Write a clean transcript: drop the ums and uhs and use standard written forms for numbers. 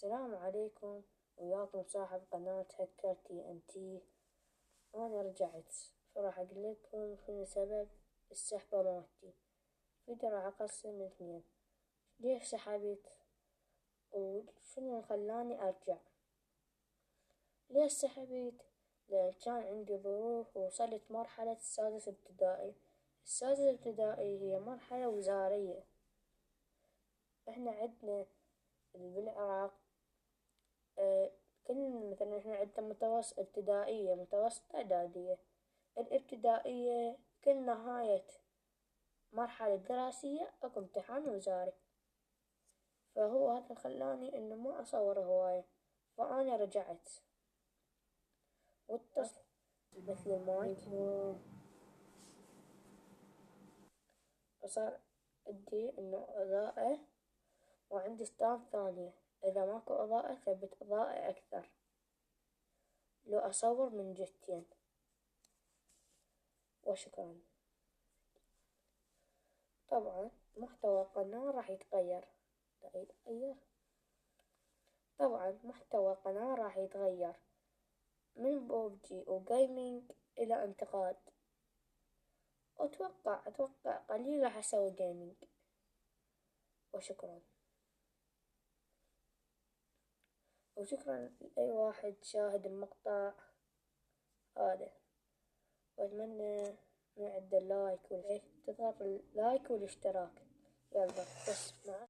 السلام عليكم، وياكم صاحب قناة هكر تي ان تي. أنا رجعت فراح أقولكم شنو سبب السحبة مالتي. فيديو راح أقسم اثنين: ليش سحبت وشنو خلاني أرجع. ليش سحبت؟ لأن كان عندي ظروف ووصلت مرحلة السادس ابتدائي. السادس ابتدائي هي مرحلة وزارية. احنا عندنا بالعراق كل مثلا احنا عندنا متوسط ابتدائية، متوسطة، إعدادية. الابتدائية كل نهاية مرحلة دراسية اكو امتحان وزاري، فهو هذا خلاني انه ما اصور هواية، فأنا رجعت واتصل مثل المايك، وصار عندي انه إضاءة، وعندي ستاند ثانية اذا ماكو إضاءة ثبت إضاءة اكثر لو اصور من جهتين. وشكرا. طبعا محتوى القناة راح يتغير. من بوبجي وجيمنج إلى انتقاد. أتوقع قليل راح أسوي جيمنج. وشكرا لأي واحد شاهد المقطع هذا، وأتمنى من عنده اللايك تضغط اللايك والاشتراك. يلا بس مع